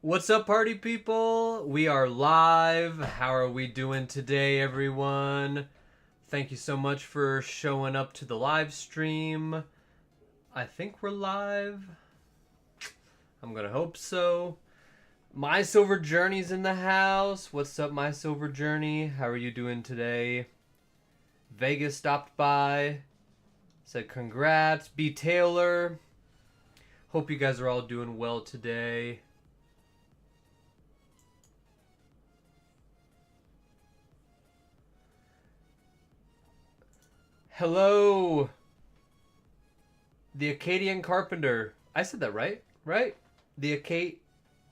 What's up, party people? We are live. How are we doing today, everyone? Thank you so much for showing up to the live stream. I think we're live. I'm gonna hope so. My Silver Journey's in the house. What's up, My Silver Journey? How are you doing today? Vegas stopped by. Said congrats. B. Taylor. Hope you guys are all doing well today. Hello, the Acadian Carpenter. I said that right? Right? The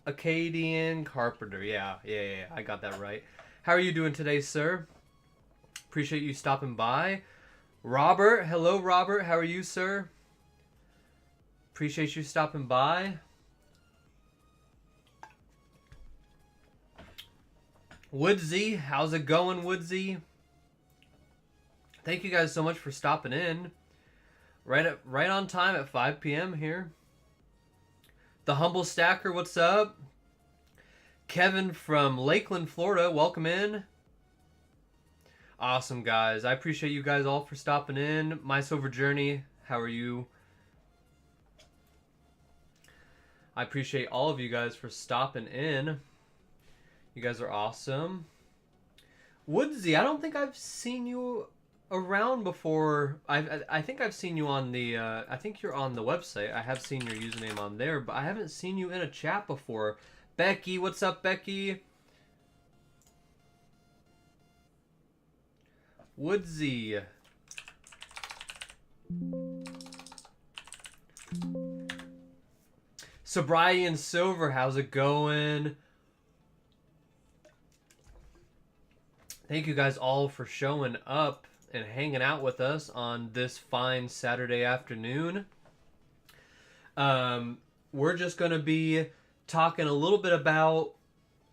Acadian Carpenter. Yeah. I got that right. How are you doing today, sir? Appreciate you stopping by. Robert. Hello, Robert. How are you, sir? Appreciate you stopping by. Woodsy. How's it going, Woodsy? Thank you guys so much for stopping in. Right on time at 5 p.m. here. The Humble Stacker, what's up? Kevin from Lakeland, Florida, welcome in. Awesome, guys. I appreciate you guys all for stopping in. My Silver Journey, how are you? I appreciate all of you guys for stopping in. You guys are awesome. Woodsy, I don't think I've seen you around before. I think I've seen you on the I think you're on the website. I have seen your username on there, but I haven't seen you in a chat before. Becky, what's up, Becky? Woodsy. Sobriety and Silver, how's it going? Thank you guys all for showing up and hanging out with us on this fine Saturday afternoon. We're just going to be talking a little bit about,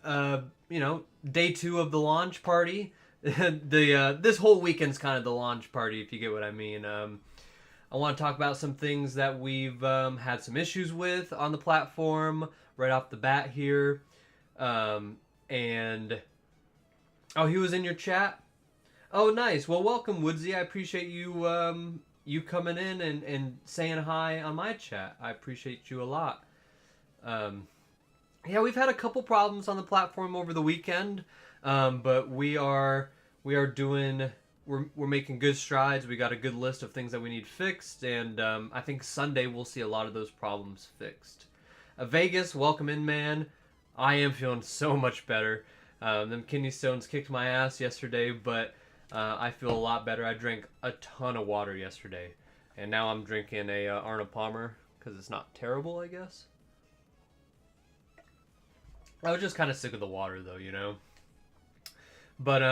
day 2 of the launch party. This whole weekend's kind of the launch party, if you get what I mean. I want to talk about some things that we've had some issues with on the platform right off the bat here. And oh, he was in your chat? Oh, nice. Well, welcome, Woodsy. I appreciate you you coming in and saying hi on my chat. I appreciate you a lot. Yeah, we've had a couple problems on the platform over the weekend, but we're making good strides. We got a good list of things that we need fixed, and I think Sunday we'll see a lot of those problems fixed. Vegas, welcome in, man. I am feeling so much better. Them kidney stones kicked my ass yesterday, but I feel a lot better. I drank a ton of water yesterday, and now I'm drinking a Arnold Palmer because it's not terrible, I guess. I was just kind of sick of the water, though, you know. But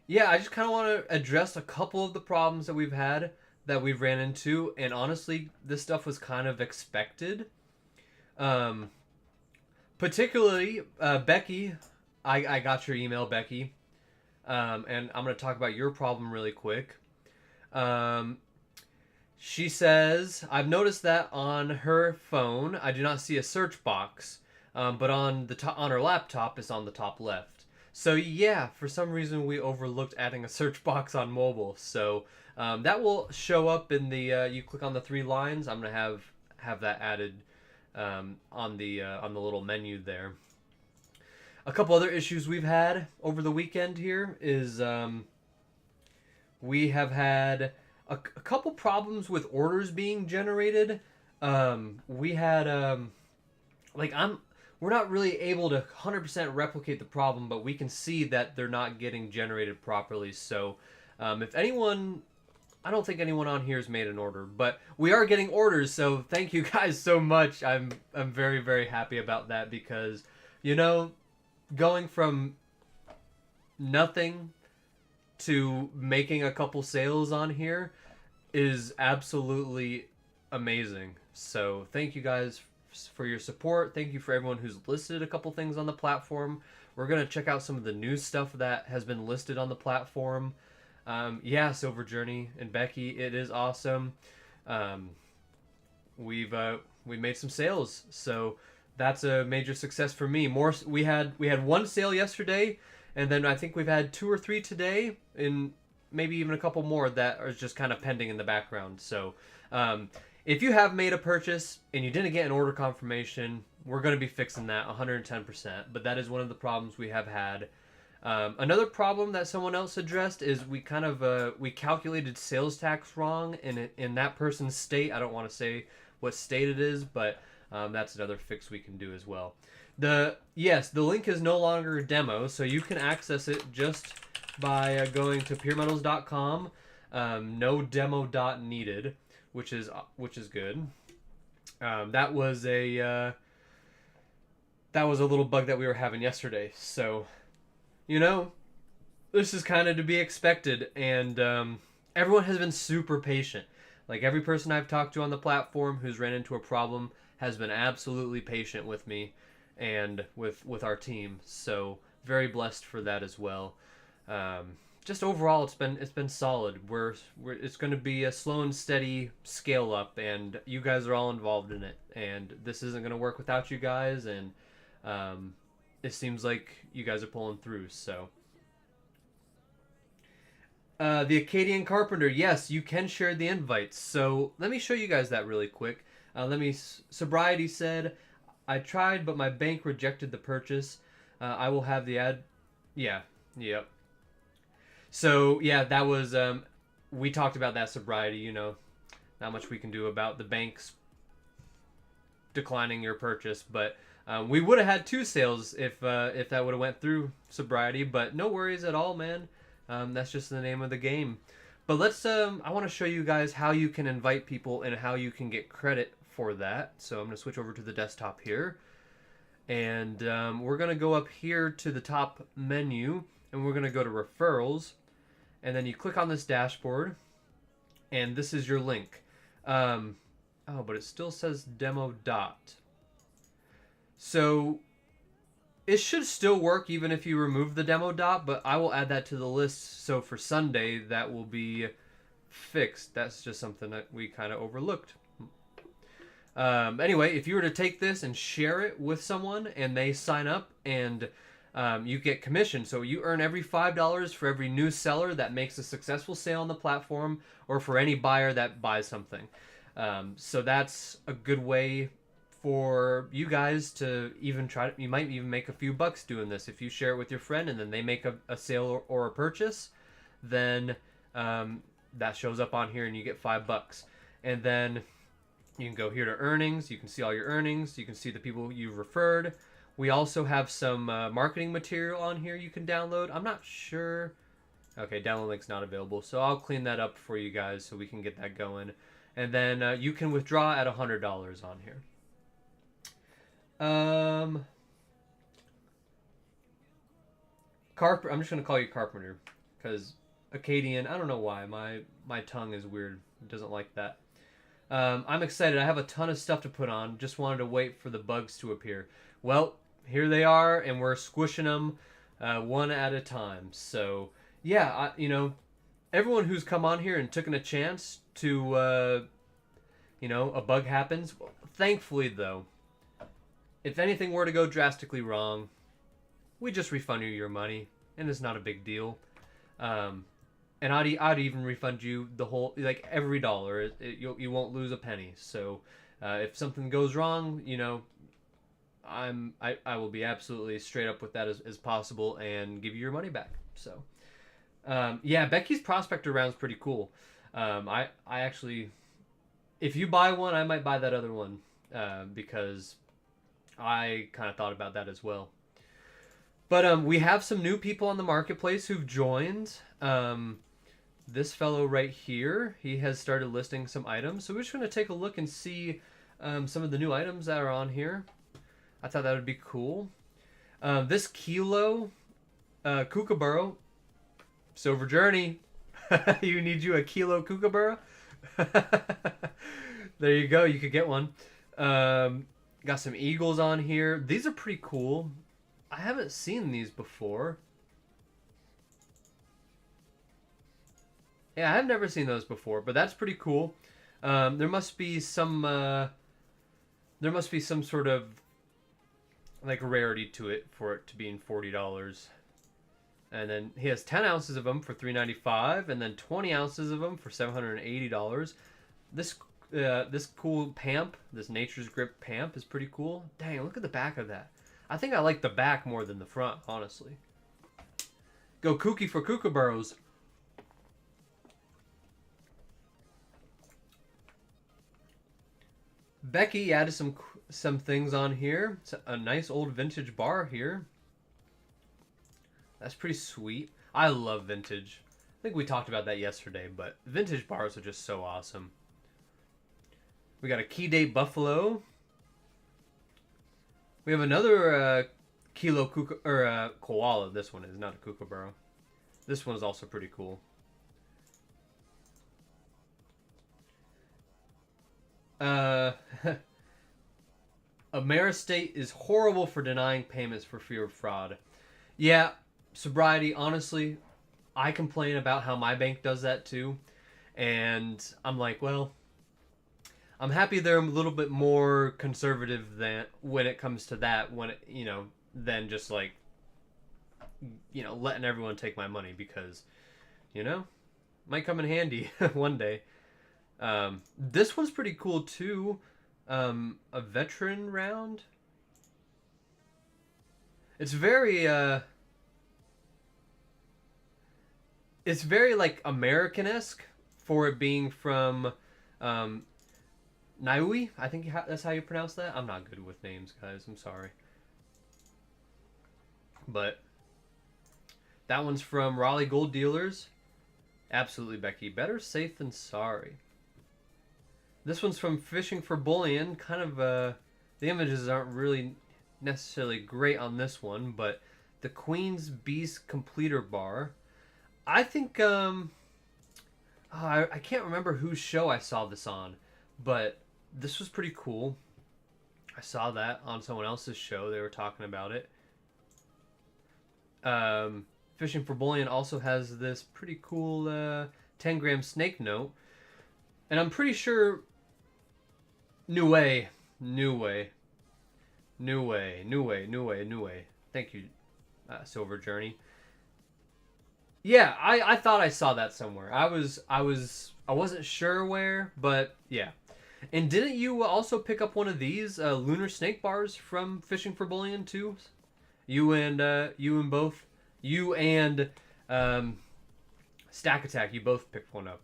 yeah, I just kind of want to address a couple of the problems that we've had, that we've ran into, and honestly, this stuff was kind of expected. Particularly, Becky, I got your email, Becky. And I'm going to talk about your problem really quick. She says, I've noticed that on her phone, I do not see a search box, but on her laptop, it's on the top left. So yeah, for some reason we overlooked adding a search box on mobile. So that will show up in the, you click on the 3 lines. I'm going to have that added on the little menu there. A couple other issues we've had over the weekend here is we have had a couple problems with orders being generated. We had we're not really able to 100% replicate the problem, but we can see that they're not getting generated properly. So if anyone, I don't think anyone on here has made an order, but we are getting orders. So thank you guys so much. I'm very, very happy about that because, you know, going from nothing to making a couple sales on here is absolutely amazing. So thank you guys for your support. Thank you for everyone who's listed a couple things on the platform. We're going to check out some of the new stuff that has been listed on the platform. Yeah, Silver Journey and Becky, it is awesome. We made some sales, so that's a major success for me. More we had one sale yesterday, and then I think we've had 2 or 3 today, and maybe even a couple more that are just kind of pending in the background. So, if you have made a purchase and you didn't get an order confirmation, we're going to be fixing that 110%. But that is one of the problems we have had. Another problem that someone else addressed is we calculated sales tax wrong in that person's state. I don't want to say what state it is, but that's another fix we can do as well. The link is no longer a demo, so you can access it just by going to PeerMetals.com. No demo dot needed, which is good. That was a little bug that we were having yesterday, so. This is kind of to be expected, and everyone has been super patient. Like, every person I've talked to on the platform who's ran into a problem has been absolutely patient with me and with our team. So very blessed for that as well. Just overall, it's been solid. It's going to be a slow and steady scale up, and you guys are all involved in it. And this isn't going to work without you guys, and it seems like you guys are pulling through. So, the Acadian Carpenter, yes, you can share the invites. So let me show you guys that really quick. Sobriety said, I tried, but my bank rejected the purchase. I will have the ad. Yeah, yep. So yeah, that was we talked about that. Sobriety. Not much we can do about the banks declining your purchase, but. We would have had 2 sales if that would have went through, Sobriety, but no worries at all, man. That's just the name of the game. But I want to show you guys how you can invite people and how you can get credit for that. So I'm going to switch over to the desktop here. And we're going to go up here to the top menu, and we're going to go to referrals. And then you click on this dashboard, and this is your link. But it still says demo dot. So it should still work even if you remove the demo dot, but I will add that to the list. So for Sunday, that will be fixed. That's just something that we kind of overlooked. Anyway, if you were to take this and share it with someone and they sign up, and you get commission. So you earn every $5 for every new seller that makes a successful sale on the platform, or for any buyer that buys something. So that's a good way for you guys to even you might even make a few bucks doing this. If you share it with your friend and then they make a sale or a purchase, then that shows up on here and you get $5. And then you can go here to earnings. You can see all your earnings. You can see the people you've referred. We also have some marketing material on here you can download. I'm not sure. Okay, download link's not available, so I'll clean that up for you guys so we can get that going. And then you can withdraw at $100 on here. I'm just gonna call you Carpenter, because Acadian, I don't know why, my tongue is weird. It doesn't like that. I'm excited. I have a ton of stuff to put on. Just wanted to wait for the bugs to appear. Well, here they are, and we're squishing them one at a time. So yeah, everyone who's come on here and taken a chance to a bug happens. Thankfully, though, if anything were to go drastically wrong, we just refund you your money, and it's not a big deal. And I'd even refund you the whole, like, every dollar. You won't lose a penny. So if something goes wrong, I will be absolutely straight up with that as possible and give you your money back. So yeah, Becky's prospector round's pretty cool. I actually, if you buy one, I might buy that other one because I kind of thought about that as well. But we have some new people on the marketplace who've joined. This fellow right here, he has started listing some items. So we're just going to take a look and see some of the new items that are on here. I thought that would be cool. This kilo kookaburra, Silver Journey. You need you a kilo kookaburra. There you go. You could get one. Got some eagles on here. These are pretty cool. I haven't seen these before. Yeah, I've never seen those before, but that's pretty cool. There must be some sort of like rarity to it for it to being $40. And then he has 10 ounces of them for $3.95, and then 20 ounces of them for $780. This this cool Pamp, this Nature's Grip Pamp is pretty cool. Dang, look at the back of that. I think I like the back more than the front, honestly. Go kooky for kookaburras. Becky added some things on here. It's a nice old vintage bar here. That's pretty sweet. I love vintage. I think we talked about that yesterday, but vintage bars are just so awesome. We got a Key Date Buffalo. We have another Kilo Koala. This one is not a kookaburra. This one is also pretty cool. Ameristate is horrible for denying payments for fear of fraud. Yeah, sobriety, honestly, I complain about how my bank does that too. And I'm like, well, I'm happy they're a little bit more conservative than when it comes to that, when it, than just like, letting everyone take my money because, might come in handy one day. This one's pretty cool too. A veteran round. It's very like American-esque for it being from Niue. I think that's how you pronounce that. I'm not good with names, guys. I'm sorry. But that one's from Raleigh Gold Dealers. Absolutely, Becky. Better safe than sorry. This one's from Fishing for Bullion. Kind of, the images aren't really necessarily great on this one, but the Queen's Beast Completer Bar. I think, I can't remember whose show I saw this on, but this was pretty cool. I saw that on someone else's show. They were talking about it. Fishing for Bullion also has this pretty cool 10-gram snake note. And I'm pretty sure Niue. Thank you, Silver Journey. Yeah, I thought I saw that somewhere. I wasn't sure where, but yeah. And didn't you also pick up one of these lunar snake bars from Fishing for Bullion too? You and Stack Attack, you both picked one up.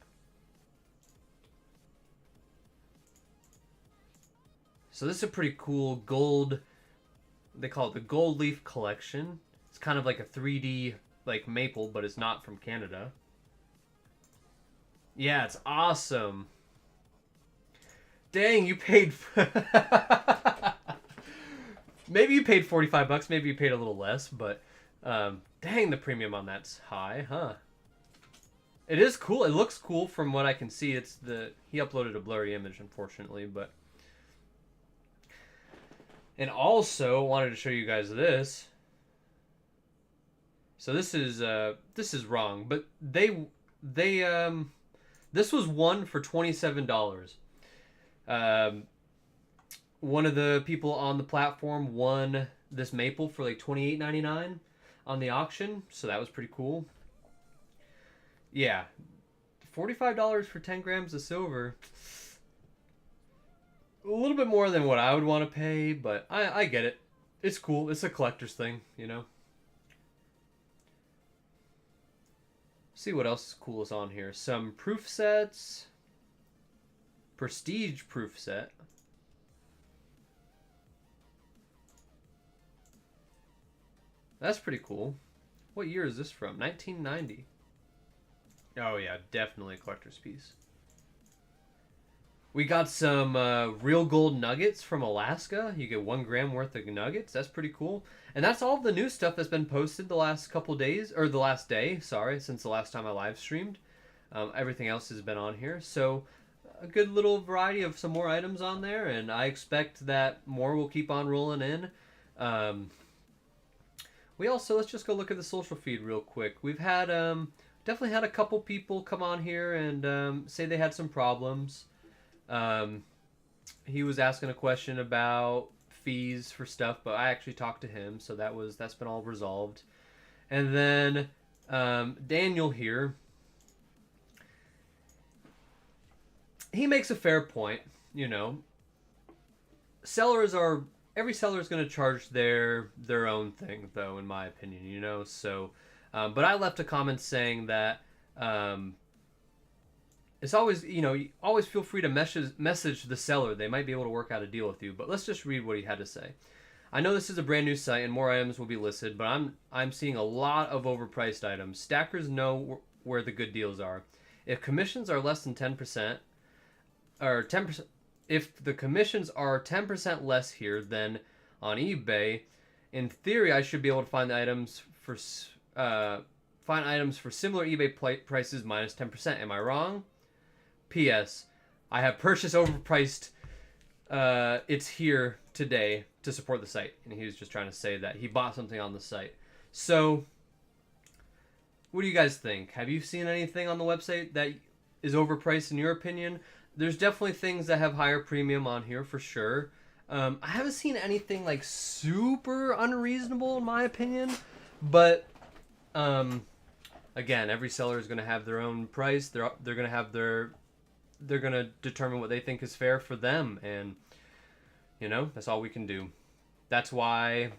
So this is a pretty cool gold, they call it the Gold Leaf Collection. It's kind of like a 3D like maple, but it's not from Canada. Yeah, it's awesome. Dang, you paid maybe you paid $45, maybe you paid a little less, but dang, the premium on that's high, huh? It is cool. It looks cool from what I can see. He uploaded a blurry image, unfortunately, but. And also wanted to show you guys this. So this is wrong, but this was one for $27. One of the people on the platform won this maple for like $28.99 on the auction, so that was pretty cool. Yeah, $45 for 10 grams of silver. A little bit more than what I would want to pay, but I get it. It's cool. It's a collector's thing, See what else is cool is on here. Some proof sets. Prestige proof set. That's pretty cool. What year is this from? 1990. Oh yeah, definitely a collector's piece. We got some real gold nuggets from Alaska. You get 1 gram worth of nuggets. That's pretty cool. And that's all the new stuff that's been posted the last couple days, or the last day, sorry, since the last time I live streamed. Everything else has been on here. So a good little variety of some more items on there, and I expect that more will keep on rolling in. We also, let's just go look at the social feed real quick. We've had, definitely had a couple people come on here and say they had some problems. He was asking a question about fees for stuff, but I actually talked to him, so that's been all resolved. And then Daniel here, he makes a fair point. You know, every seller is going to charge their own thing, though, in my opinion. You know, so but I left a comment saying that it's always, you always feel free to message the seller. They might be able to work out a deal with you. But let's just read what he had to say. I know this is a brand new site and more items will be listed, but I'm seeing a lot of overpriced items. Stackers know where the good deals are. If commissions are less than 10%, or 10%, if the commissions are 10% less here than on eBay, in theory I should be able to find items for similar eBay prices minus 10%. Am I wrong? P.S. I have purchased overpriced. It's here today to support the site, and he was just trying to say that he bought something on the site. So, what do you guys think? Have you seen anything on the website that is overpriced in your opinion? There's definitely things that have higher premium on here for sure. I haven't seen anything like super unreasonable in my opinion, but again, every seller is going to have their own price. They're going to have they're going to determine what they think is fair for them, and that's all we can do. That's why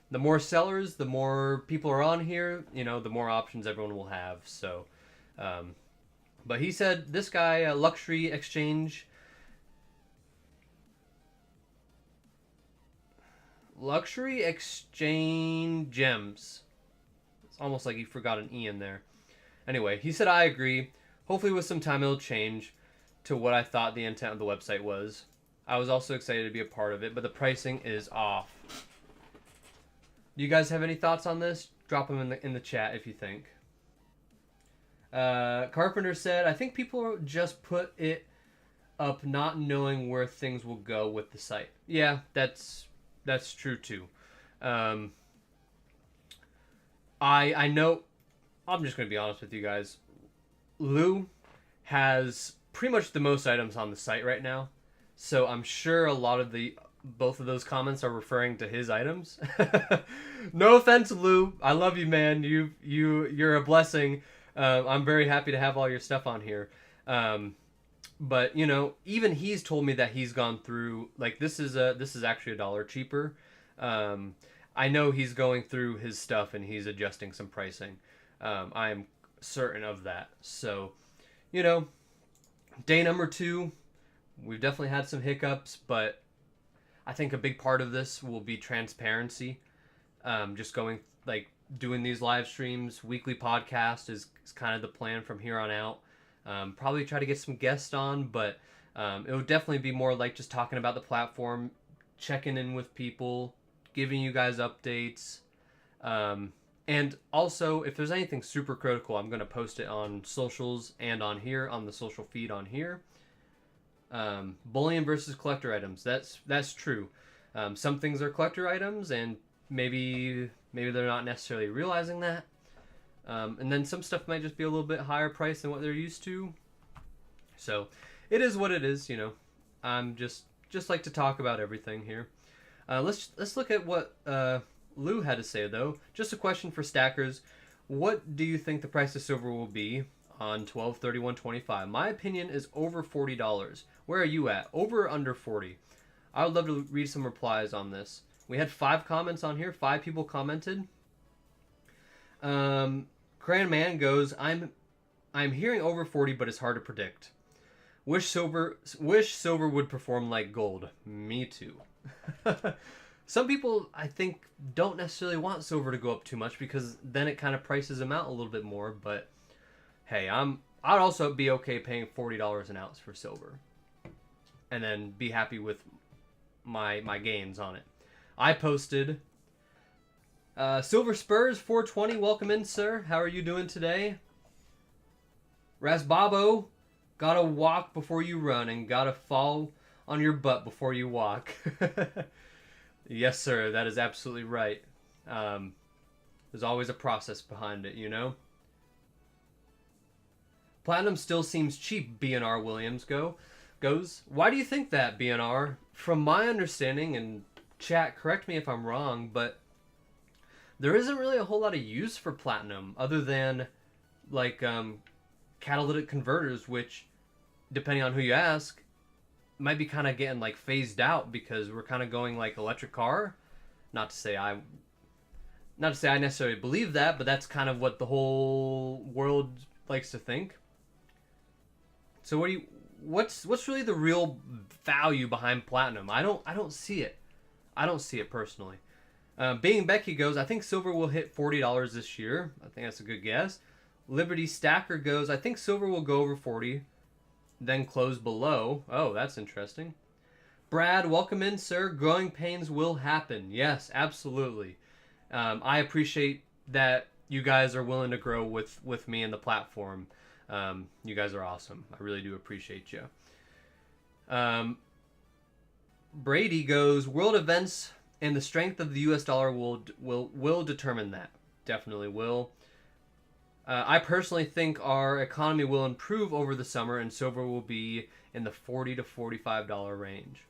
the more sellers, the more people are on here, the more options everyone will have. So but he said this guy, Luxury Exchange Gems. It's almost like he forgot an E in there. Anyway, he said, I agree. Hopefully with some time it'll change to what I thought the intent of the website was. I was also excited to be a part of it, but the pricing is off. Do you guys have any thoughts on this? Drop them in the chat if you think. Carpenter said, I think people just put it up not knowing where things will go with the site. Yeah, that's true too. I know, I'm just going to be honest with you guys. Lou has pretty much the most items on the site right now. So I'm sure a lot of both of those comments are referring to his items. No offense, Lou. I love you, man. You're a blessing. I'm very happy to have all your stuff on here. But even he's told me that he's gone through, like, this is actually $1 cheaper. I know he's going through his stuff and he's adjusting some pricing. I am certain of that. So, day number 2, we've definitely had some hiccups, but I think a big part of this will be transparency. Just doing these live streams, weekly podcast is kind of the plan from here on out. Probably try to get some guests on, but it would definitely be more like just talking about the platform, checking in with people, giving you guys updates. And also, if there's anything super critical, I'm going to post it on socials and on here, on the social feed on here. Bullion versus collector items. That's true. Some things are collector items, and maybe they're not necessarily realizing that. And then some stuff might just be a little bit higher price than what they're used to. So it is what it is, I'm just like to talk about everything here. Let's look at what Lou had to say though. Just a question for stackers. What do you think the price of silver will be on 12/31/25? My opinion is over $40. Where are you at? Over or under 40? I would love to read some replies on this. We had 5 comments on here. 5 people commented. Cran Man goes, I'm hearing over 40, but it's hard to predict. Wish silver would perform like gold. Me too. Some people, I think, don't necessarily want silver to go up too much because then it kind of prices them out a little bit more. But hey, I'd also be okay paying $40 an ounce for silver, and then be happy with my gains on it. I posted Silver Spurs 420. Welcome in, sir. How are you doing today? Rasbabo, gotta walk before you run and gotta fall on your butt before you walk. Yes, sir. That is absolutely right. There's always a process behind it, Platinum still seems cheap, BNR Williams goes. Why do you think that, BNR? From my understanding, and chat, correct me if I'm wrong, but there isn't really a whole lot of use for platinum other than like catalytic converters, which, depending on who you ask, might be kind of getting like phased out because we're kind of going like electric car. Not to say I necessarily believe that, but that's kind of what the whole world likes to think. So what's really the real value behind platinum? I don't see it. I don't see it personally. Being Becky goes, I think silver will hit $40 this year. I think that's a good guess. Liberty Stacker goes, I think silver will go over 40, then close below. Oh, that's interesting. Brad, welcome in, sir. Growing pains will happen. Yes, absolutely. I appreciate that you guys are willing to grow with me and the platform. You guys are awesome. I really do appreciate you. Brady goes, world events and the strength of the U.S. dollar will determine that. Definitely will. I personally think our economy will improve over the summer and silver will be in the $40 to $45 range.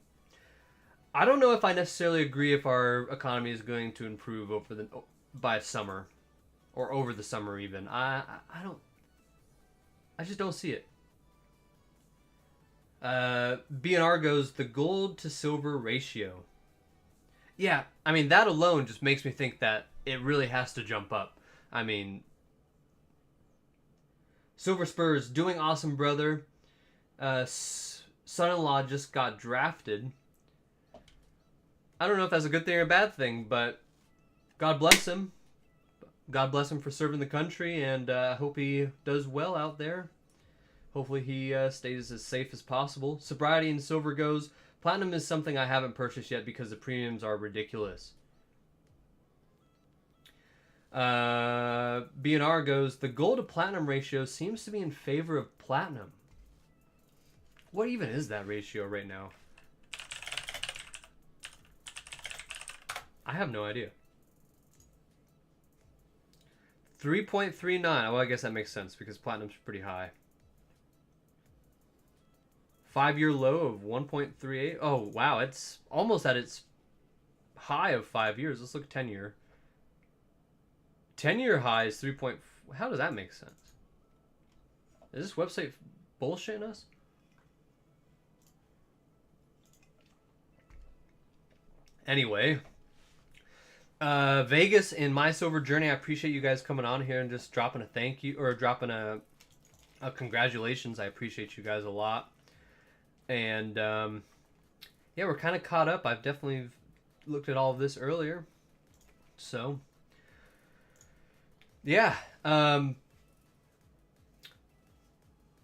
I don't know if I necessarily agree if our economy is going to improve by summer or over the summer even. I just don't see it. BNR goes, the gold to silver ratio. Yeah, I mean, that alone just makes me think that it really has to jump up. I mean, Silver Spurs, doing awesome, brother. Son-in-law just got drafted. I don't know if that's a good thing or a bad thing, but God bless him. God bless him for serving the country, and I hope he does well out there. Hopefully he stays as safe as possible. Sobriety and silver goes, platinum is something I haven't purchased yet because the premiums are ridiculous. BNR goes, the gold to platinum ratio seems to be in favor of platinum. What even is that ratio right now? I have no idea. 3.39. Well, I guess that makes sense because platinum's pretty high. 5-year low of 1.38. Oh, wow. It's almost at its high of 5 years. Let's look at 10-year. 10-year high is 3. How does that make sense? Is this website bullshitting us? Anyway, Vegas in My Silver Journey, I appreciate you guys coming on here and just dropping a thank you or dropping a congratulations. I appreciate you guys a lot. And yeah, we're kind of caught up. I've definitely looked at all of this earlier. So yeah,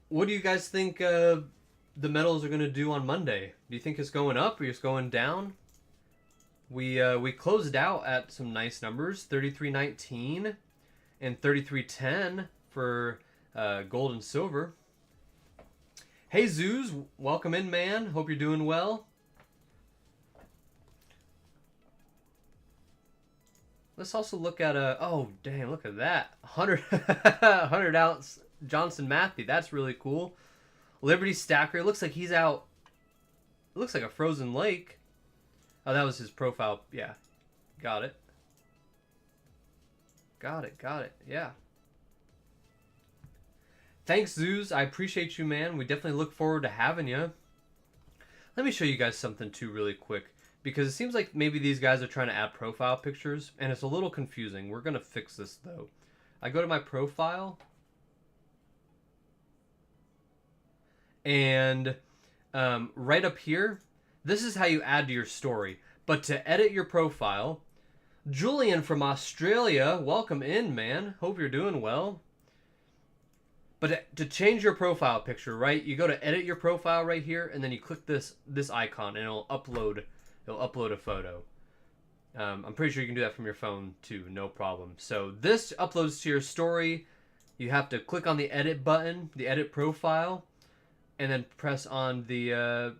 what do you guys think the metals are going to do on Monday? Do you think it's going up or it's going down? We closed out at some nice numbers, 33.19 and 33.10 for gold and silver. Hey Zeus, welcome in, man. Hope you're doing well. Let's also look at oh dang, look at that, 100 ounce Johnson Matthey. That's really cool. Liberty Stacker. It looks like he's out. It looks like a frozen lake. Oh, that was his profile. Yeah, got it. Got it. Yeah. Thanks, Zeus. I appreciate you, man. We definitely look forward to having you. Let me show you guys something too really quick, because it seems like maybe these guys are trying to add profile pictures, and it's a little confusing. We're going to fix this, though. I go to my profile, and right up here, this is how you add to your story. But to edit your profile, Julian from Australia, welcome in, man. Hope you're doing well. But to change your profile picture, right, you go to edit your profile right here, and then you click this icon, and it'll upload a photo. I'm pretty sure you can do that from your phone too, no problem. So this uploads to your story. You have to click on the edit button, the edit profile, and then press on the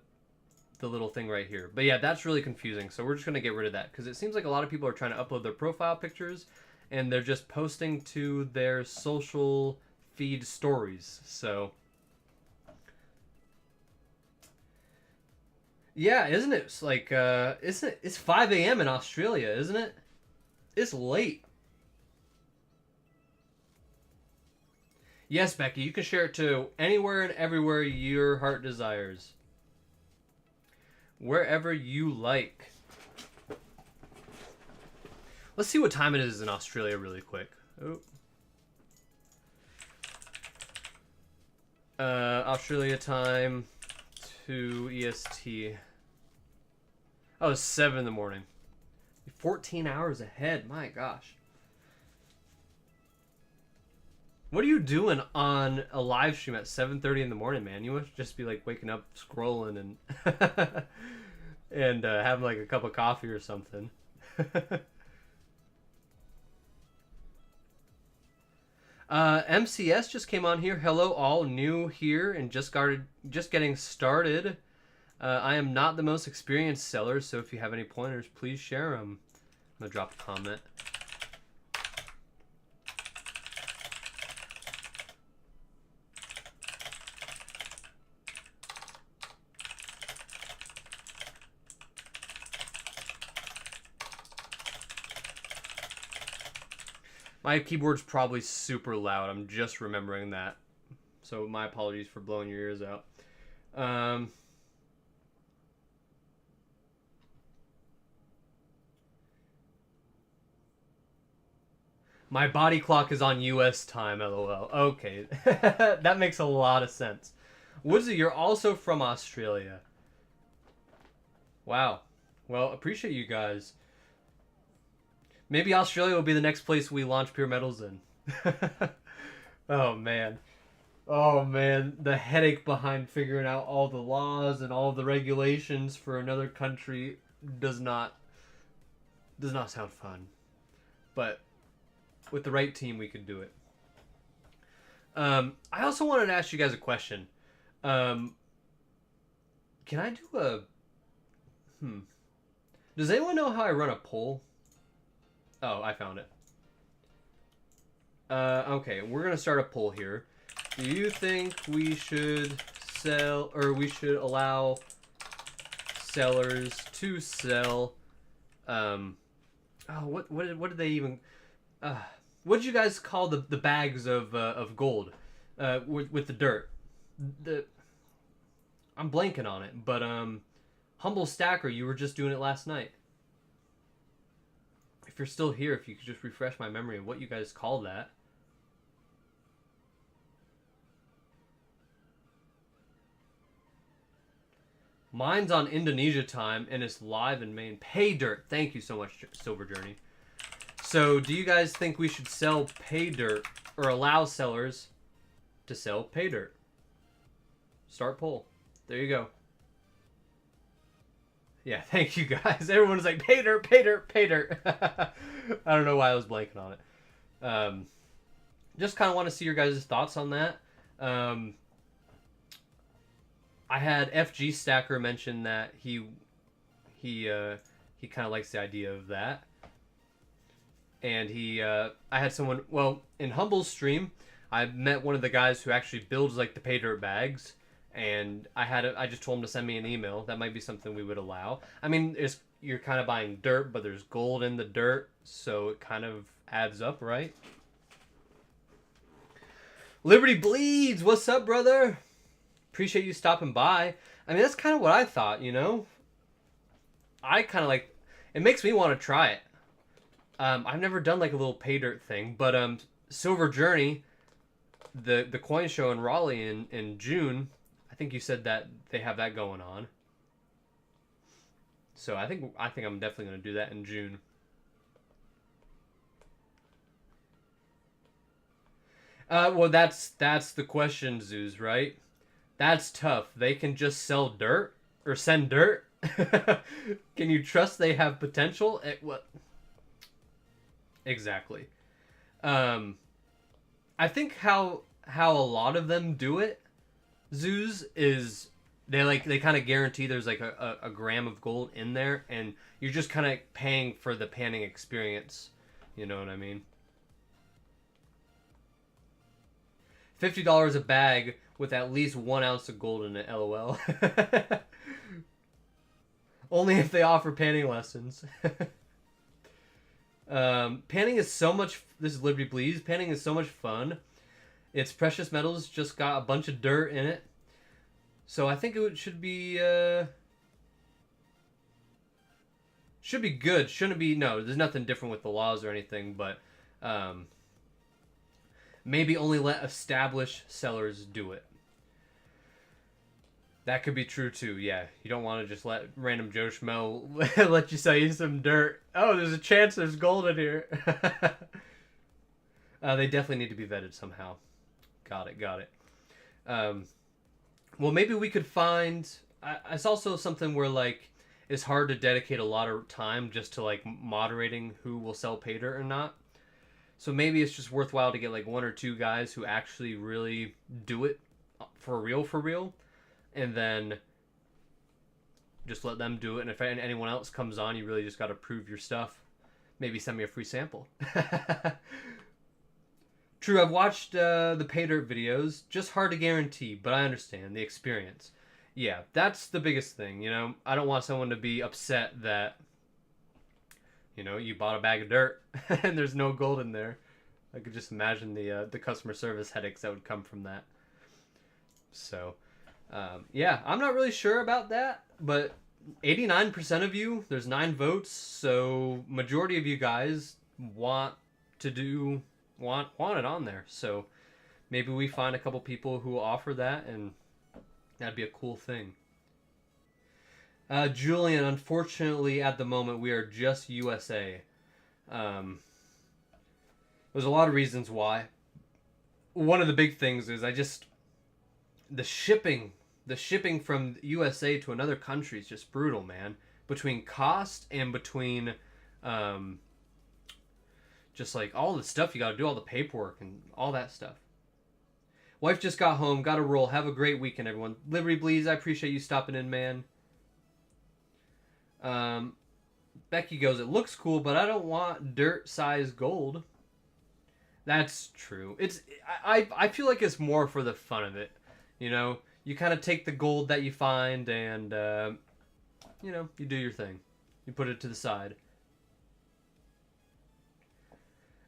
little thing right here. But yeah, that's really confusing. So we're just gonna get rid of that because it seems like a lot of people are trying to upload their profile pictures, and they're just posting to their social feed stories. So Yeah, isn't it? It's like, isn't it? It's 5 a.m. in Australia, isn't it? It's late. Yes, Becky, you can share it to anywhere and everywhere your heart desires. Wherever you like. Let's see what time it is in Australia really quick. Oh. Australia time, 2 EST. Oh, it's 7 in the morning. 14 hours ahead. My gosh. What are you doing on a live stream at 7:30 in the morning, man? You must just be like waking up, scrolling, and and having like a cup of coffee or something. MCS just came on here. Hello, all new here and just getting started. I am not the most experienced seller, so if you have any pointers, please share them. I'm gonna drop a comment. My keyboard's probably super loud. I'm just remembering that. So my apologies for blowing your ears out. My body clock is on US time, lol. Okay. That makes a lot of sense. Woodsy, you're also from Australia. Wow. Well, appreciate you guys. Maybe Australia will be the next place we launch PeerMetals in. Oh, man. Oh, man. The headache behind figuring out all the laws and all the regulations for another country does not sound fun. But with the right team, we could do it. I also wanted to ask you guys a question. Can I do a... Does anyone know how I run a poll? Oh, I found it. Okay, we're gonna start a poll here. Do you think we should sell, or we should allow sellers to sell? What did they even? What did you guys call the bags of gold? With the dirt. I'm blanking on it, but Humble Stacker, you were just doing it last night. If you're still here, if you could just refresh my memory of what you guys call that. Mine's on Indonesia time, and it's live in Maine. Pay dirt. Thank you so much, Silver Journey. So, do you guys think we should sell pay dirt, or allow sellers to sell pay dirt? Start poll. There you go. Yeah, thank you guys. Everyone's like, pay dirt, pay dirt, pay dirt. I don't know why I was blanking on it. Just kind of want to see your guys' thoughts on that. I had FG Stacker mention that he kind of likes the idea of that. And I had someone, well, in Humble's stream, I met one of the guys who actually builds like the pay dirt bags. And I just told him to send me an email. That might be something we would allow. I mean, you're kind of buying dirt, but there's gold in the dirt, so it kind of adds up, right? Liberty Bleeds, what's up, brother? Appreciate you stopping by. I mean, that's kind of what I thought, you know? I kind of like, it makes me want to try it. I've never done like a little pay dirt thing, but Silver Journey, the coin show in Raleigh in June, I think you said that they have that going on. So I think I'm definitely going to do that in June. Well, that's the question, Zeus, right? That's tough. They can just sell dirt or send dirt. Can you trust they have potential? What? Exactly. I think how a lot of them do it, Zeus, is they kind of guarantee there's like a gram of gold in there, and you're just kind of paying for the panning experience. You know what I mean? $50 a bag with at least 1 ounce of gold in it. LOL. Only if they offer panning lessons. Panning is so much... This is Liberty Bleeds. Panning is so much fun. It's precious metals, just got a bunch of dirt in it. So I think it should be... should be good. Shouldn't be... No, there's nothing different with the laws or anything, but... maybe only let established sellers do it. That could be true too, yeah. You don't want to just let random Joe Schmo let you sell you some dirt. Oh, there's a chance there's gold in here. They definitely need to be vetted somehow. Got it. Well, maybe we could find... it's also something where, like, it's hard to dedicate a lot of time just to, like, moderating who will sell pay dirt or not. So maybe it's just worthwhile to get, like, 1 or 2 guys who actually really do it for real. And then just let them do it. And if anyone else comes on, you really just got to prove your stuff. Maybe send me a free sample. True, I've watched the pay dirt videos. Just hard to guarantee, but I understand the experience. Yeah, that's the biggest thing, you know. I don't want someone to be upset that, you know, you bought a bag of dirt and there's no gold in there. I could just imagine the customer service headaches that would come from that. So... yeah, I'm not really sure about that, but 89% of you, there's 9 votes, so majority of you guys want it on there. So maybe we find a couple people who offer that, and that'd be a cool thing. Julian, unfortunately, at the moment, we are just USA. There's a lot of reasons why. One of the big things is the shipping from USA to another country is just brutal, man. Between cost and between just like all the stuff you got to do, all the paperwork and all that stuff. Wife just got home, got to roll. Have a great weekend, everyone. Liberty Bleeds, I appreciate you stopping in, man. Becky goes, it looks cool, but I don't want dirt-sized gold. That's true. I feel like it's more for the fun of it. You know, you kind of take the gold that you find and, you know, you do your thing. You put it to the side.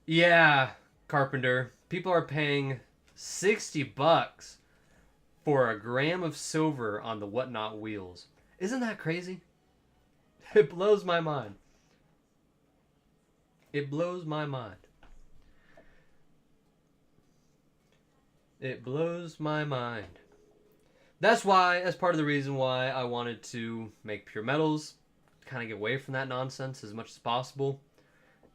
Yeah, Carpenter. People are paying $60 for a gram of silver on the Whatnot wheels. Isn't that crazy? It blows my mind. It blows my mind. It blows my mind. That's part of the reason why I wanted to make PeerMetals, kind of get away from that nonsense as much as possible.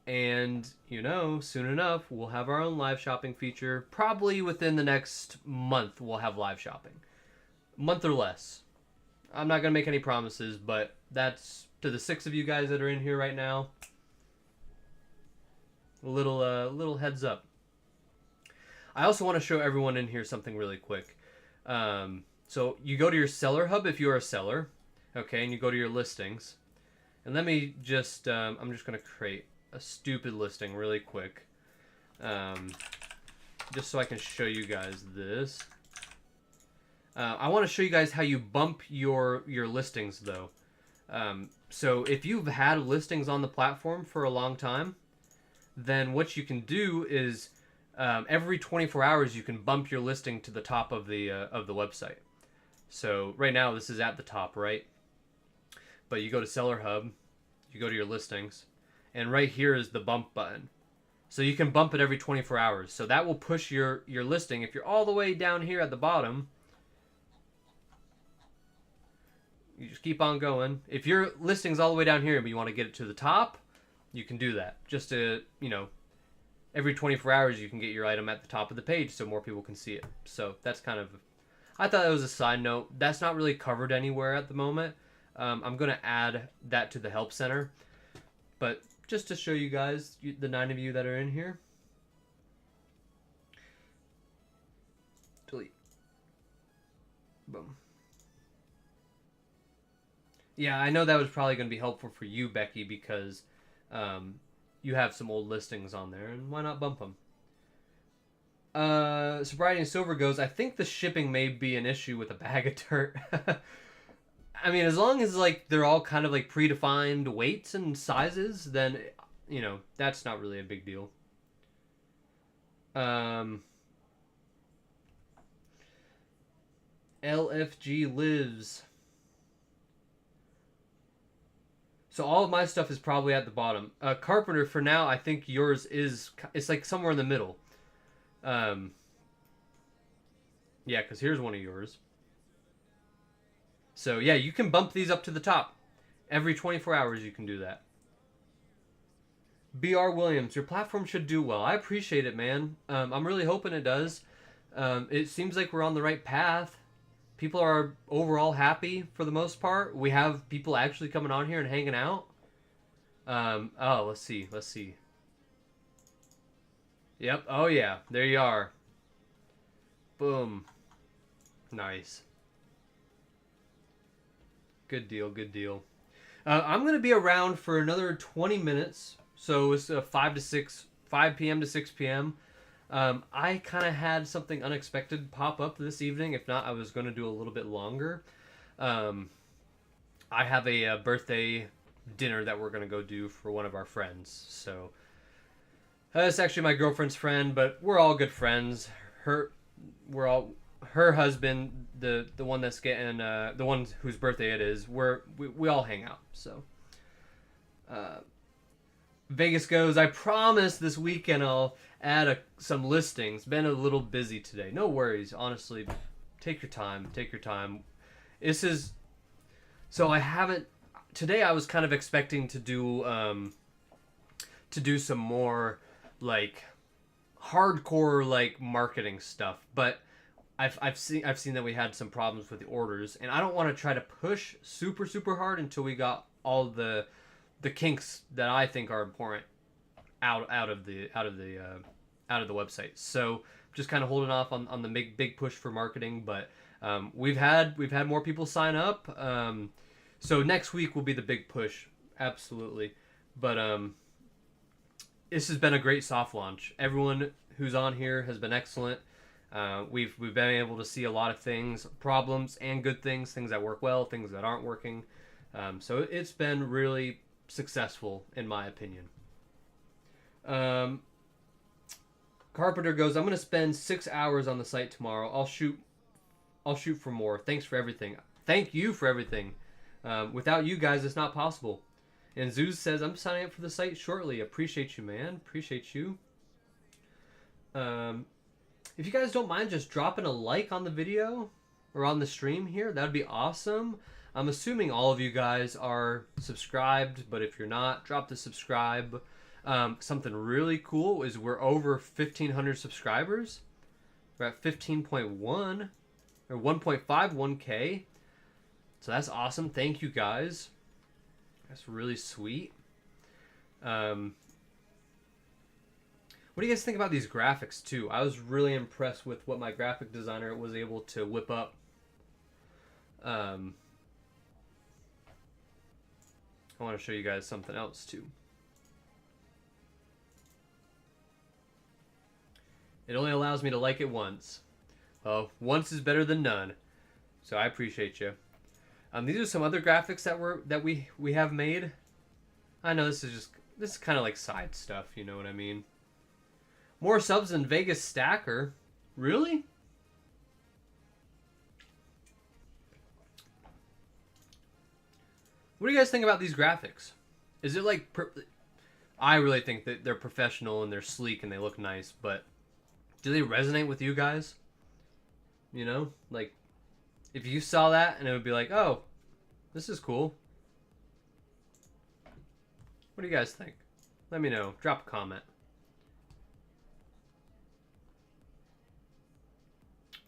And, you know, soon enough, we'll have our own live shopping feature. Probably within the next month, we'll have live shopping. A month or less. I'm not going to make any promises, but that's to the 6 of you guys that are in here right now. A little heads up. I also want to show everyone in here something really quick. So you go to your seller hub if you're a seller, okay, and you go to your listings. And let me just, I'm just going to create a stupid listing really quick, just so I can show you guys this. I want to show you guys how you bump your listings, though. So if you've had listings on the platform for a long time, then what you can do is every 24 hours you can bump your listing to the top of the website. So right now this is at the top, right? But you go to Seller Hub, you go to your listings, and right here is the bump button. So you can bump it every 24 hours. So that will push your listing. If you're all the way down here at the bottom, you just keep on going. If your listing's all the way down here but you want to get it to the top, you can do that. Just to, you know, every 24 hours you can get your item at the top of the page so more people can see it. So that's kind of, I thought that was a side note. That's not really covered anywhere at the moment. I'm going to add that to the help center. But just to show you guys, the 9 of you that are in here. Delete. Boom. Yeah, I know that was probably going to be helpful for you, Becky, because you have some old listings on there, and why not bump them? Sobriety and Silver goes, I think the shipping may be an issue with a bag of dirt. I mean, as long as like they're all kind of like predefined weights and sizes, then you know that's not really a big deal. Um, LFG lives. So all of my stuff is probably at the bottom. Carpenter, for now, I think yours is. It's like somewhere in the middle. Um, yeah, because here's one of yours. So yeah, you can bump these up to the top. Every 24 hours you can do that. BR Williams, your platform should do well. I appreciate it, man. I'm really hoping it does. It seems like we're on the right path. People are overall happy for the most part. We have people actually coming on here and hanging out. Oh, let's see. Let's see. Yep. Oh, yeah. There you are. Boom. Nice. Good deal. Good deal. I'm going to be around for another 20 minutes. So it's 5 p.m. to 6 p.m. I kind of had something unexpected pop up this evening. If not, I was going to do a little bit longer. I have a birthday dinner that we're going to go do for one of our friends. So it's actually my girlfriend's friend, but we're all good friends. Her husband, the one that's getting the one whose birthday it is. We all hang out. So Vegas goes. I promise this weekend I'll add some listings. Been a little busy today. No worries. Honestly, take your time. Take your time. This is so I haven't. Today I was kind of expecting to do some more like hardcore like marketing stuff, but I've seen that we had some problems with the orders, and I don't want to try to push super hard until we got all the kinks that I think are important out of the website. So just kind of holding off on the big push for marketing, but we've had more people sign up. So next week will be the big push, absolutely. But this has been a great soft launch. Everyone who's on here has been excellent. We've been able to see a lot of things, problems and good things that work well, things that aren't working. So it's been really successful in my opinion. Carpenter goes, I'm going to spend 6 hours on the site tomorrow. I'll shoot for more. Thanks for everything. Thank you for everything. Without you guys, it's not possible. And Zeus says, I'm signing up for the site shortly. Appreciate you, man. Appreciate you. If you guys don't mind just dropping a like on the video or on the stream here, that would be awesome. I'm assuming all of you guys are subscribed, but if you're not, drop the subscribe. Something really cool is we're over 1,500 subscribers. We're at 15.1 or 1.51K. So that's awesome. Thank you guys. That's really sweet. What do you guys think about these graphics too? I was really impressed with what my graphic designer was able to whip up. I want to show you guys something else too. It only allows me to like it once. Well, once is better than none. So I appreciate you. These are some other graphics that we have made. I know this is kind of like side stuff, you know what I mean? More subs than Vegas Stacker. Really? What do you guys think about these graphics? Is it like... I really think that they're professional and they're sleek and they look nice, but do they resonate with you guys? You know? Like, if you saw that and it would be like, oh, this is cool. What do you guys think? Let me know. Drop a comment.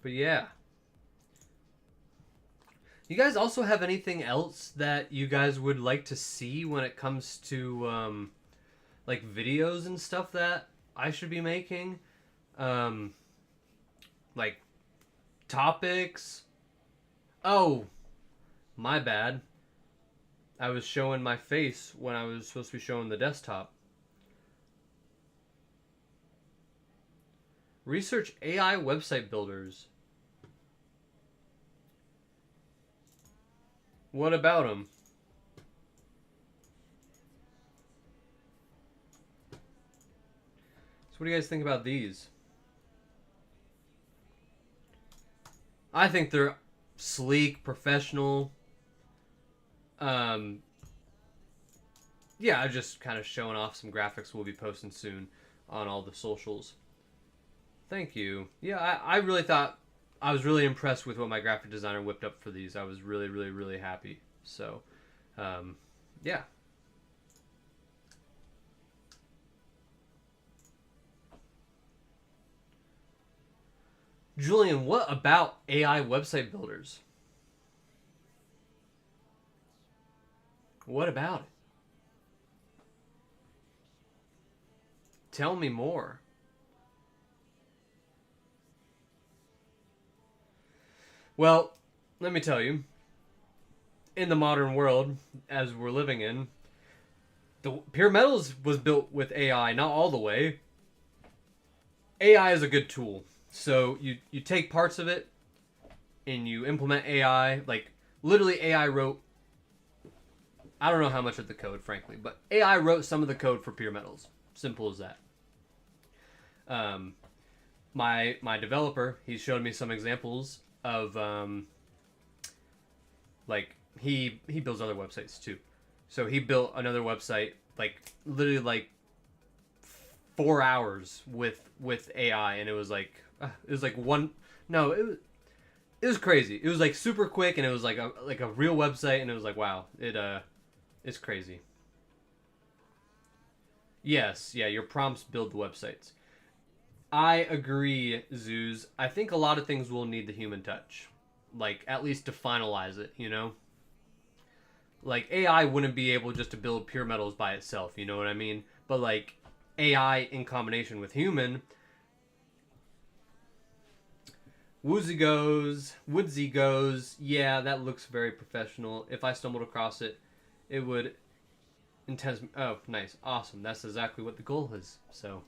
But yeah. You guys also have anything else that you guys would like to see when it comes to like videos and stuff that I should be making? Like topics? Oh, my bad. I was showing my face when I was supposed to be showing the desktop. Research AI website builders. What about them? So what do you guys think about these? I think they're sleek, professional. Um, yeah, just kind of showing off some graphics we'll be posting soon on all the socials. Thank you. Yeah, I really thought I was really impressed with what my graphic designer whipped up for these. I was really, really, really happy. So, yeah. Julian, what about AI website builders? What about it? Tell me more. Well, let me tell you, in the modern world, as we're living in, the PeerMetals was built with AI, not all the way. AI is a good tool. So you take parts of it and you implement AI. Like, literally AI wrote, I don't know how much of the code, frankly, but AI wrote some of the code for PeerMetals. Simple as that. My developer, he showed me some examples of like he builds other websites too. So he built another website like literally like 4 hours with AI, and it was like one. No, it was crazy. It was like super quick, and it was like a real website, and it was like wow, it's crazy. Yes, yeah, your prompts build the websites. I agree, Zeus. I think a lot of things will need the human touch, like at least to finalize it. You know, like AI wouldn't be able just to build pure metals by itself. You know what I mean? But like AI in combination with human, Woodsy goes. Yeah, that looks very professional. If I stumbled across it, it would intense. Oh, nice, awesome. That's exactly what the goal is. So,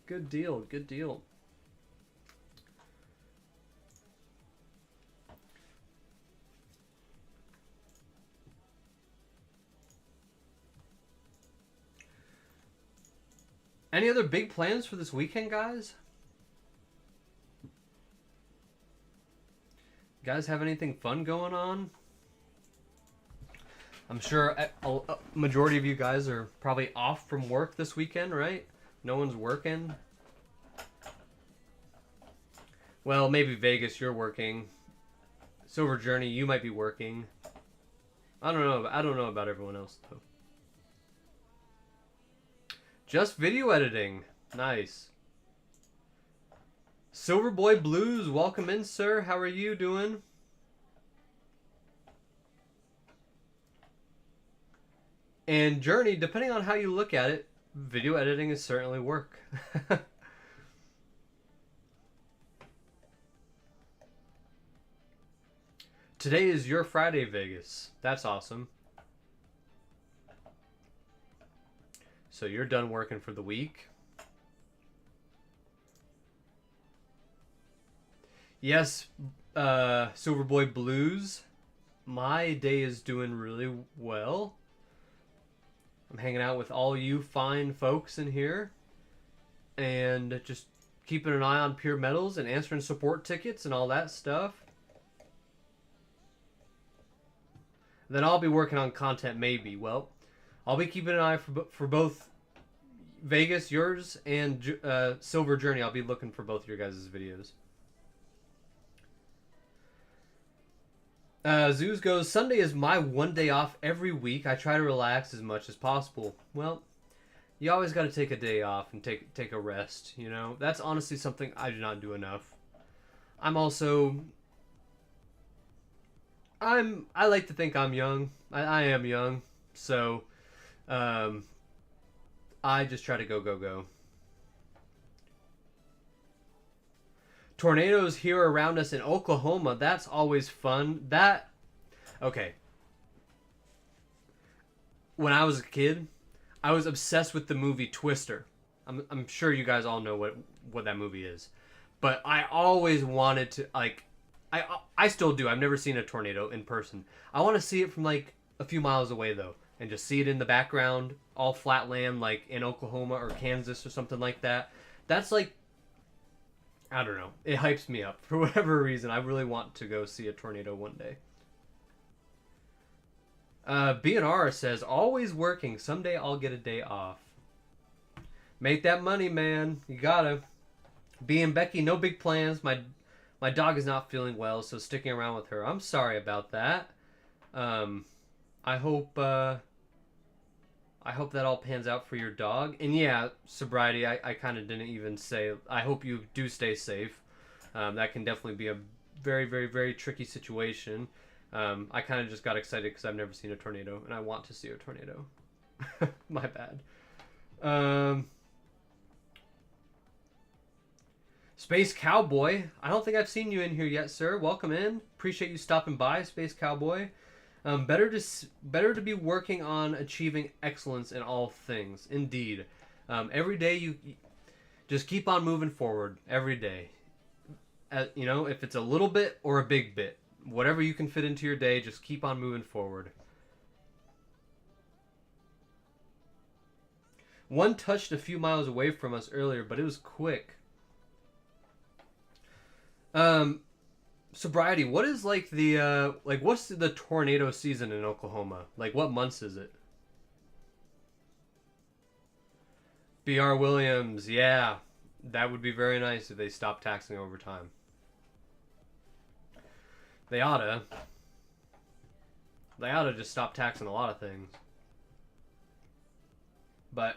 good deal. Good deal. Any other big plans for this weekend, guys? You guys have anything fun going on? I'm sure a majority of you guys are probably off from work this weekend, right? No one's working. Well, maybe Vegas, you're working. Silver Journey, you might be working. I don't know. I don't know about everyone else though. Just video editing. Nice. Silverboy Blues, welcome in, sir. How are you doing? And Journey, depending on how you look at it, video editing is certainly work. Today is your Friday, Vegas. That's awesome. So you're done working for the week. Yes, Silverboy Blues. My day is doing really well. I'm hanging out with all you fine folks in here. And just keeping an eye on PeerMetals and answering support tickets and all that stuff. Then I'll be working on content maybe. Well, I'll be keeping an eye for both Vegas, yours, and Silver Journey. I'll be looking for both your guys' videos. Zeus goes, Sunday is my one day off every week. I try to relax as much as possible. Well, you always got to take a day off and take a rest, you know? That's honestly something I do not do enough. I'm also... I like to think I'm young. I am young. So, I just try to go. Tornadoes here around us in Oklahoma. That's always fun. Okay. When I was a kid, I was obsessed with the movie Twister. I'm sure you guys all know what that movie is. But I always wanted to, like, I still do. I've never seen a tornado in person. I want to see it from like a few miles away though, and just see it in the background, all flat land, like in Oklahoma or Kansas or something like that. That's like, I don't know. It hypes me up for whatever reason. I really want to go see a tornado one day. BNR says, always working. Someday I'll get a day off. Make that money, man. You gotta. B and Becky, no big plans. My dog is not feeling well, so sticking around with her. I'm sorry about that. I hope that all pans out for your dog. And yeah, sobriety, I kind of didn't even say. I hope you do stay safe. That can definitely be a very, very, very tricky situation. I kind of just got excited because I've never seen a tornado, and I want to see a tornado. My bad. Space Cowboy. I don't think I've seen you in here yet, sir. Welcome in. Appreciate you stopping by, Space Cowboy. Better to be working on achieving excellence in all things. Indeed. Every day you just keep on moving forward. Every day. You know, if it's a little bit or a big bit. Whatever you can fit into your day, just keep on moving forward. One touched a few miles away from us earlier, but it was quick. Sobriety, what is like the what's the tornado season in Oklahoma? Like what months is it? BR Williams, yeah. That would be very nice if they stopped taxing overtime. They oughta. They oughta just stop taxing a lot of things. But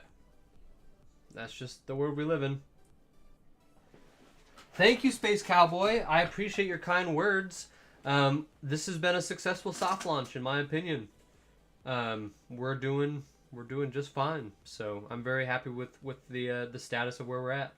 that's just the world we live in. Thank you, Space Cowboy. I appreciate your kind words. This has been a successful soft launch, in my opinion. We're doing just fine. So I'm very happy with the status of where we're at.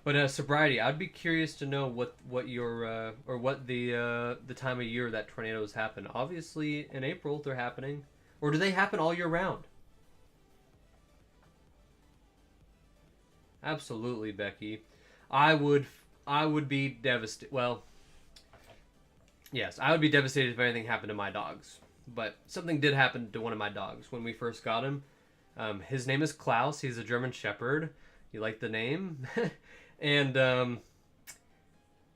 But sobriety, I'd be curious to know what your or what the time of year that tornadoes happen. Obviously, in April they're happening, or do they happen all year round? Absolutely, Becky. I would be devastated. Well, yes, I would be devastated if anything happened to my dogs. But something did happen to one of my dogs when we first got him. His name is Klaus. He's a German Shepherd. You like the name? And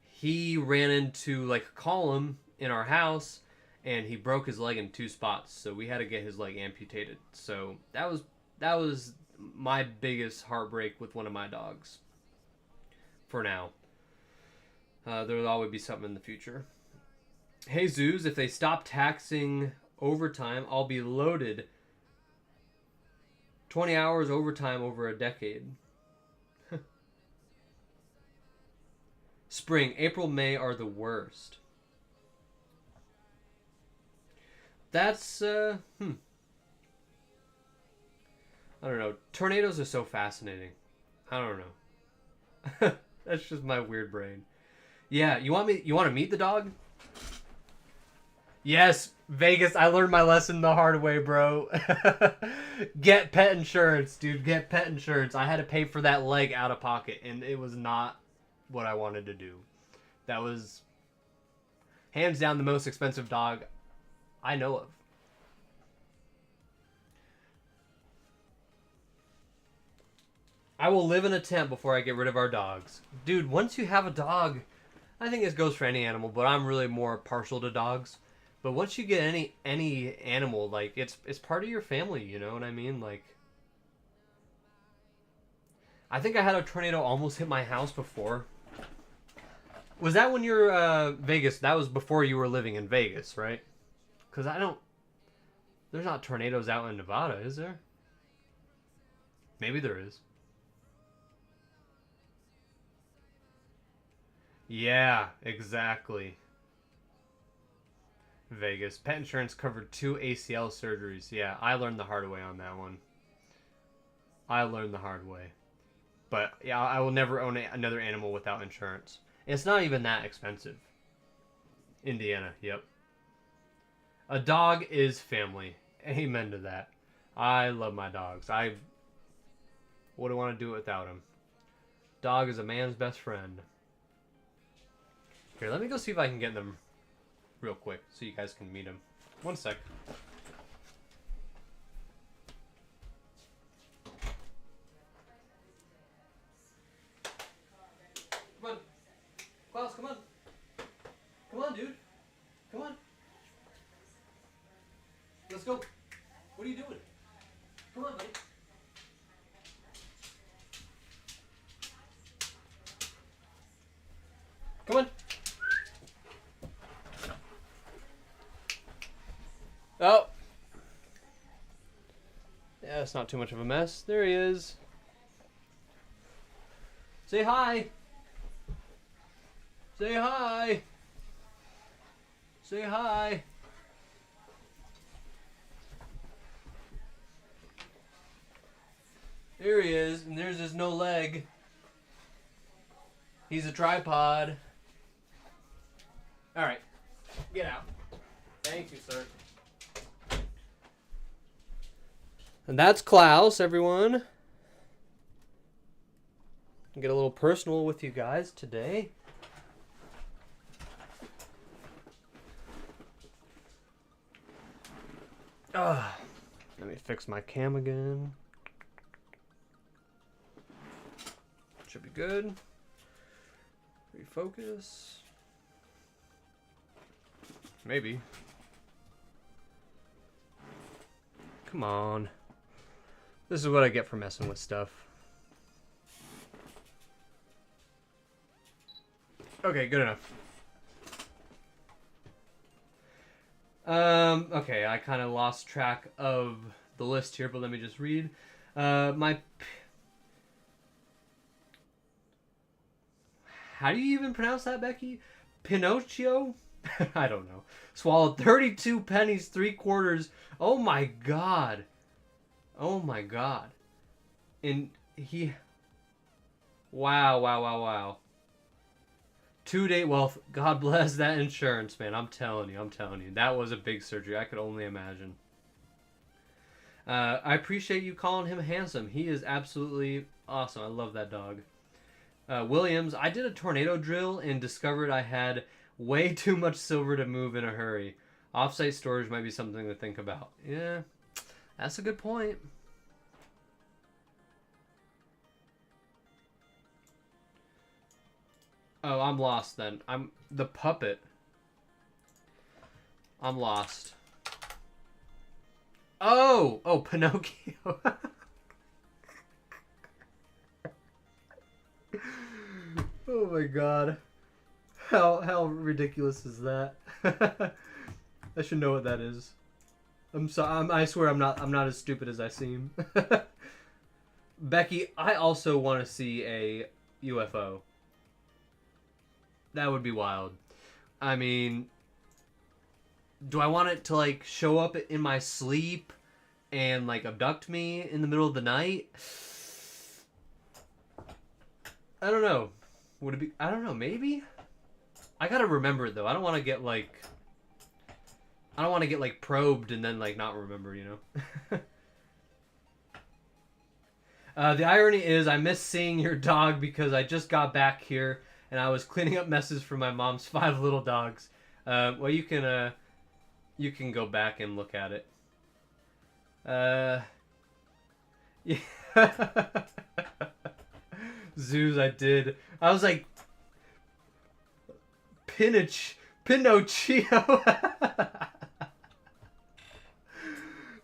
he ran into like a column in our house, and he broke his leg in 2 spots. So we had to get his leg amputated. So that was my biggest heartbreak with one of my dogs. For now, there'll always be something in the future. Hey Zoos, if they stop taxing overtime, I'll be loaded. 20 hours overtime over a decade. Spring, April, May are the worst. That's, I don't know. Tornadoes are so fascinating. I don't know. That's just my weird brain. Yeah, you want to meet the dog? Yes, Vegas, I learned my lesson the hard way, bro. Get pet insurance, dude. Get pet insurance. I had to pay for that leg out of pocket, and it was not what I wanted to do. That was hands down the most expensive dog I know of. I will live in a tent before I get rid of our dogs. Dude, once you have a dog, I think this goes for any animal, but I'm really more partial to dogs. But once you get any animal, like it's part of your family, you know what I mean? Like, I think I had a tornado almost hit my house before. Was that when you're Vegas? That was before you were living in Vegas, right? Because there's not tornadoes out in Nevada, is there? Maybe there is. Yeah, exactly. Vegas. Pet insurance covered 2 ACL surgeries. Yeah, I learned the hard way on that one. I learned the hard way. But yeah, I will never own another animal without insurance. It's not even that expensive. Indiana, yep. A dog is family. Amen to that. I love my dogs. Wouldn't want to do it without him. Dog is a man's best friend. Here, let me go see if I can get them real quick so you guys can meet him. One sec. Come on. Klaus, come on. Come on, dude. Come on. Let's go. What are you doing? Come on, buddy. Come on. Oh. Yeah, it's not too much of a mess. There he is. Say hi. Say hi. Say hi. There he is, and there's his no leg. He's a tripod. Alright, get out. Thank you, sir. And that's Klaus, everyone. Get a little personal with you guys today. Let me fix my cam again. Should be good. Refocus. Maybe. Come on. This is what I get for messing with stuff. Okay, good enough. Okay, I kind of lost track of the list here, but let me just read. How do you even pronounce that, Becky? Pinocchio? I don't know. Swallowed 32 pennies, 3/4. Oh my god. Oh my god. And he... Wow. 2-day, well, God bless that insurance, man. I'm telling you. That was a big surgery. I could only imagine. I appreciate you calling him handsome. He is absolutely awesome. I love that dog. Williams, I did a tornado drill and discovered I had way too much silver to move in a hurry. Offsite storage might be something to think about. Yeah, that's a good point. Oh, I'm lost then. I'm the puppet. I'm lost. Oh, Pinocchio. Oh my god. How ridiculous is that? I should know what that is. I swear I'm not as stupid as I seem. Becky, I also want to see a UFO. That would be wild. I mean, do I want it to like show up in my sleep and like abduct me in the middle of the night? I don't know. Would it be? I don't know. Maybe. I gotta remember it though. I don't want to get like probed and then like not remember. You know. The irony is, I miss seeing your dog because I just got back here and I was cleaning up messes for my mom's 5 little dogs. Well, you can go back and look at it. Yeah. Zeus, I did. I was like, Pinocchio.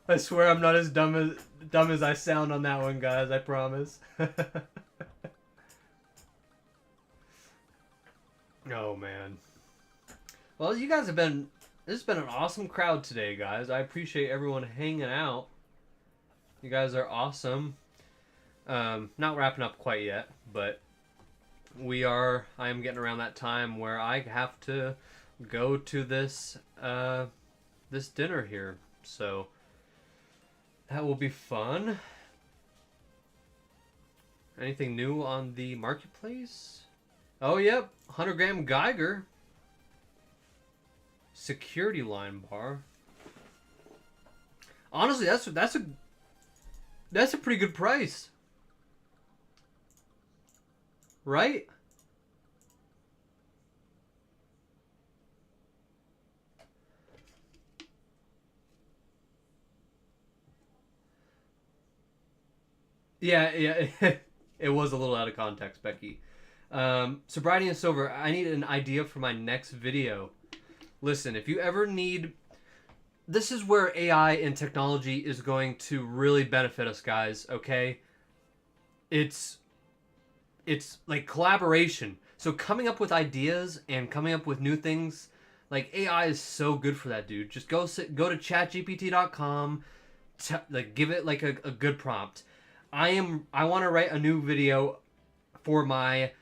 I swear I'm not as dumb as I sound on that one, guys. I promise. Oh man. Well, you guys have been. This has been an awesome crowd today, guys. I appreciate everyone hanging out. You guys are awesome. Not wrapping up quite yet, but we are. I am getting around that time where I have to go to this this dinner here, so that will be fun. Anything new on the marketplace? Oh, yep, 100-gram Geiger. Security line bar. Honestly, that's a pretty good price. right? Yeah, yeah. It was a little out of context, Becky. Sobriety and Silver, I need an idea for my next video. Listen, if you ever need... This is where AI and technology is going to really benefit us, guys, okay? It's like collaboration. So coming up with ideas and coming up with new things, like AI is so good for that, dude. Just go to chatgpt.com, like give it like a good prompt. I want to write a new video for my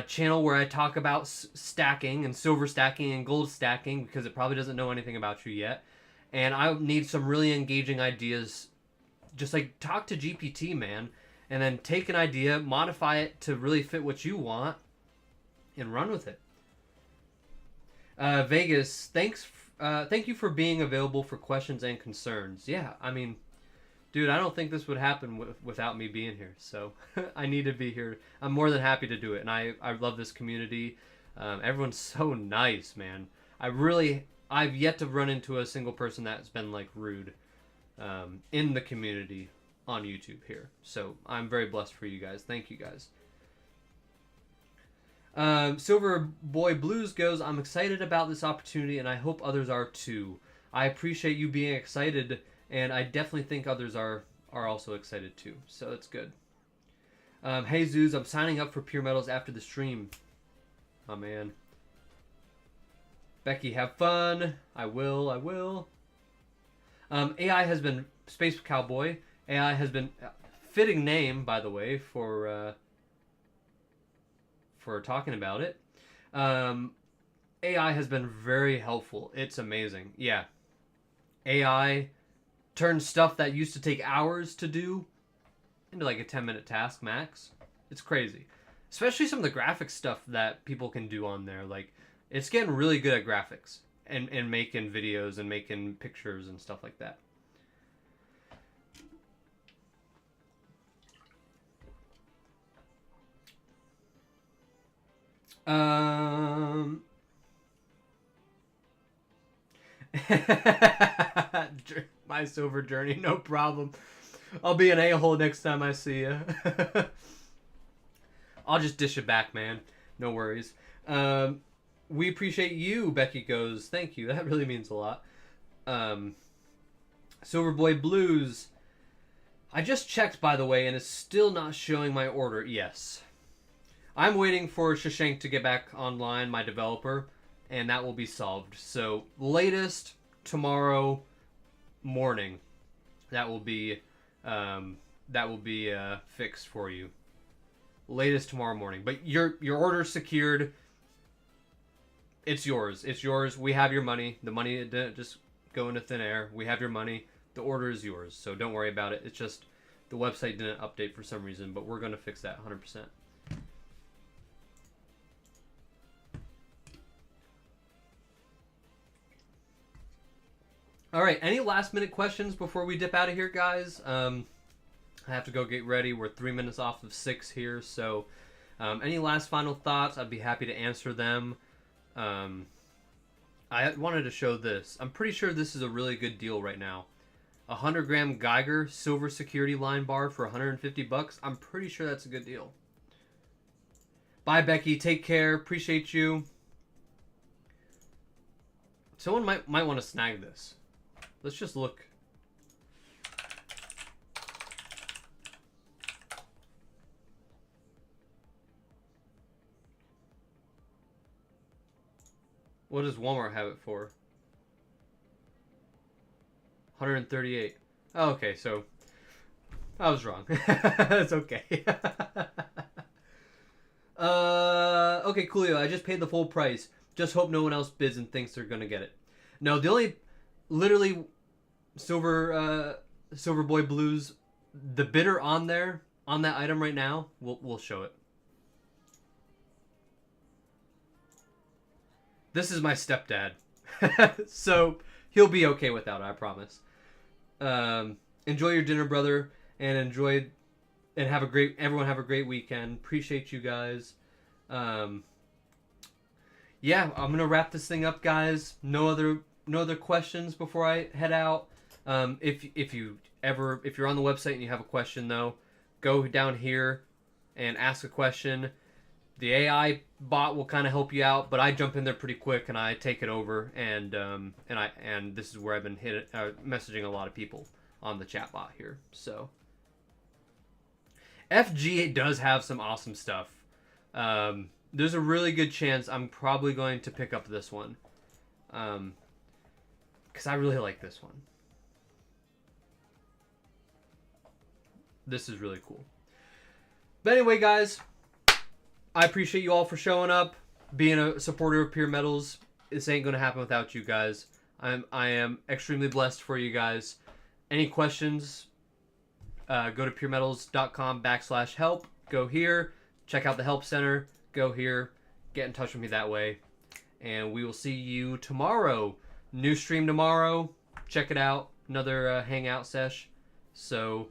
channel where I talk about stacking and silver stacking and gold stacking because it probably doesn't know anything about you yet. And I need some really engaging ideas. Just like talk to GPT, man, and then take an idea, modify it to really fit what you want, and run with it. Vegas, thank you for being available for questions and concerns. Yeah, I mean, dude, I don't think this would happen without me being here. So I need to be here. I'm more than happy to do it, and I love this community. Everyone's so nice, man. I've yet to run into a single person that's been like rude in the community on YouTube here. So I'm very blessed for you guys. Thank you guys. Silver Boy Blues goes, I'm excited about this opportunity and I hope others are too. I appreciate you being excited and I definitely think others are also excited too. So it's good. Hey Zeus, I'm signing up for PeerMetals after the stream. Oh man. Becky, have fun. I will. AI has been Space Cowboy. AI has been fitting name, by the way, for talking about it. AI has been very helpful. It's amazing. Yeah. AI turns stuff that used to take hours to do into like a 10-minute task max. It's crazy. Especially some of the graphic stuff that people can do on there. Like, it's getting really good at graphics and making videos and making pictures and stuff like that. My silver journey, no problem. I'll be an a-hole next time I see you. I'll just dish it back, man. No worries. We appreciate you, Becky goes. Thank you. That really means a lot. Silverboy Blues. I just checked, by the way, and it's still not showing my order. Yes. I'm waiting for Shashank to get back online, my developer, and that will be solved. So, latest tomorrow morning, that will be fixed for you. Latest tomorrow morning. But your order's secured. It's yours. It's yours. We have your money. The money didn't just go into thin air. We have your money. The order is yours. So don't worry about it. It's just the website didn't update for some reason, but we're going to fix that 100%. All right. Any last minute questions before we dip out of here, guys? I have to go get ready. We're 3 minutes off of 6 here. So any last final thoughts? I'd be happy to answer them. I wanted to show this. I'm pretty sure this is a really good deal right now. 100-gram Geiger silver security line bar for $150. I'm pretty sure that's a good deal. Bye, Becky. Take care. Appreciate you. Someone might want to snag this. Let's just look. What does Walmart have it for? 138. Oh, okay, so I was wrong. That's okay. Okay, Coolio, I just paid the full price. Just hope no one else bids and thinks they're gonna get it. No, the only, literally, Silver Boy Blues, the bidder on there, on that item right now, we'll show it. This is my stepdad. So he'll be okay without it, I promise. Enjoy your dinner, brother, and enjoy and everyone have a great weekend. Appreciate you guys. Yeah, I'm gonna wrap this thing up, guys. No other questions before I head out. If you're on the website and you have a question though, go down here and ask a question. The AI bot will kind of help you out, but I jump in there pretty quick and I take it over, and this is where I've been messaging a lot of people on the chat bot here. So FG does have some awesome stuff. There's a really good chance I'm probably going to pick up this one, because I really like this one. This is really cool. But anyway, guys, I appreciate you all for showing up, being a supporter of PeerMetals. This ain't gonna happen without you guys. I am extremely blessed for you guys. Any questions? Go to PeerMetals.com/help. Go here. Check out the help center. Go here. Get in touch with me that way. And we will see you tomorrow. New stream tomorrow. Check it out. Another hangout sesh. So